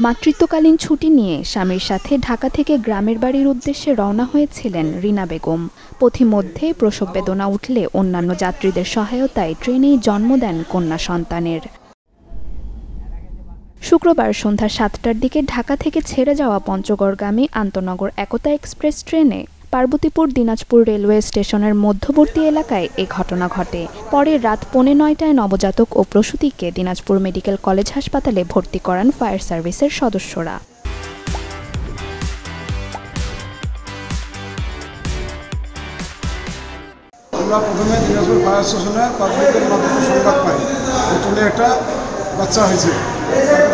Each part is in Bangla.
মাতৃত্বকালীন ছুটি নিয়ে স্বামীর সাথে ঢাকা থেকে গ্রামের বাড়ির উদ্দেশ্যে রওনা হয়েছিলেন রিনা বেগম। পথিমধ্যে প্রসব বেদনা উঠলে অন্যান্য যাত্রীদের সহায়তায় ট্রেনেই জন্ম দেন কন্যা সন্তানের। শুক্রবার সন্ধ্যা ৭টার দিকে ঢাকা থেকে ছেড়ে যাওয়া পঞ্চগড়গামী আন্তনগর একতা এক্সপ্রেস ট্রেনে পার্বতীপুর দিনাজপুর রেলওয়ে স্টেশনের মধ্যবর্তী এলাকায় এ ঘটনা ঘটে। পরে রাত 9:45টায় নবজাতক ও প্রসূতিকে দিনাজপুর মেডিকেল কলেজ হাসপাতালে ভর্তি করান ফায়ার সার্ভিসের সদস্যরা। আমরা প্রথমে দিনাজপুর ফায়ার স্টেশনে পাবলিকের মাধ্যমে সংবাদ পাই ট্রেনে একটা বাচ্চা হয়েছে।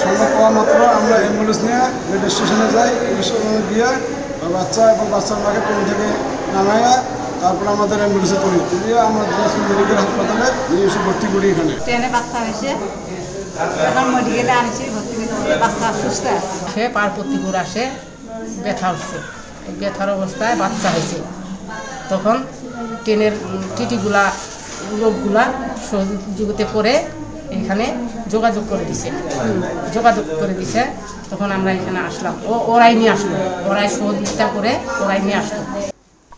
সংবাদ পাওয়া মাত্র আমরা অ্যাম্বুলেন্স নিয়ে রেল স্টেশনে যাই। রেল স্টেশনে গিয়ে বাচ্চা এবং বাচ্চার মাকে ট্রেন থেকে নামাইয়া তারপরে আমাদের অ্যাম্বুলেন্সে তুলি তুলিয়ে আমরা দিনাজপুর মেডিকেল হাসপাতালে নিয়ে এসে ভর্তি করি। এখানে ট্রেনে বাচ্চা হয়েছে, এখন মেডিকেলে আনছি, ভর্তি করছি, বাচ্চা সুস্থ আছে। সে পার্বতীপুর আসে, ব্যথা হচ্ছে, ব্যথার অবস্থায় বাচ্চা হয়েছে। তখন ট্রেনের টিটিগুলা লোকগুলা সহযোগিতা করে এখানে যোগাযোগ করে দিছে। তখন আমরা এখানে আসলাম, ওরাই নিয়ে আসলো, ওরাই সহযোগিতা করে ওরাই নিয়ে আসলো।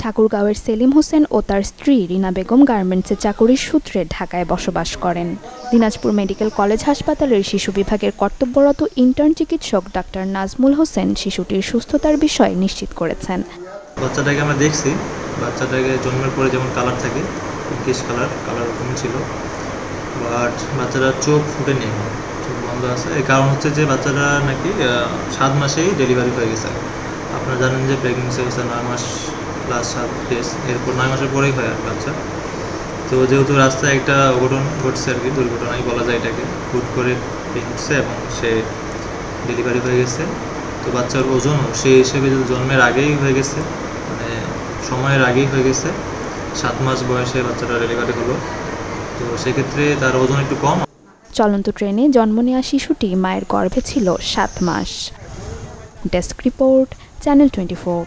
ঠাকুরগাঁওয়ের সেলিম হোসেন ও তার স্ত্রী রিনা বেগম গার্মেন্টসে চাকরির সূত্রে ঢাকায় বসবাস করেন। দিনাজপুর মেডিকেল কলেজ হাসপাতালের শিশু বিভাগের কর্তব্যরত ইন্টার্ন চিকিৎসক ডাক্তার নাজমুল হোসেন শিশুটির সুস্থতার বিষয় নিশ্চিত করেছেন। বাচ্চাটাকে আমরা দেখছি, বাচ্চাটাকে জন্মের পরে যেমন কালার থাকে, কিস কালার ওরকম ছিল, বাট বাচ্চাটার চোখ ফুটেনি, চোখ বন্ধ আছে। এই কারণ হচ্ছে যে বাচ্চাটা নাকি 7 মাসেই ডেলিভারি হয়ে গেছে। আপনারা জানেন যে প্রেগনেন্সি অবস্থা 9 মাস প্লাস 7 ডেজ, এরপর 9 মাসের পরেই হয় আর বাচ্চা। তো যেহেতু রাস্তায় একটা অঘটন ঘটছে আর কি, দুর্ঘটনাই বলা যায় এটাকে, হুট করে ঘটছে এবং সে ডেলিভারি হয়ে গেছে। তো বাচ্চার ওজনও সেই হিসেবে যদি জন্মের আগেই হয়ে গেছে, মানে সময়ের আগেই হয়ে গেছে, 7 মাস বয়সে বাচ্চাটা ডেলিভারি হলো, তো সেক্ষেত্রে তার ওজন একটু কম। চলন্ত ট্রেনে জন্ম নেওয়া শিশুটি মায়ের গর্ভে ছিল 7 মাস। Desk report, channel 24।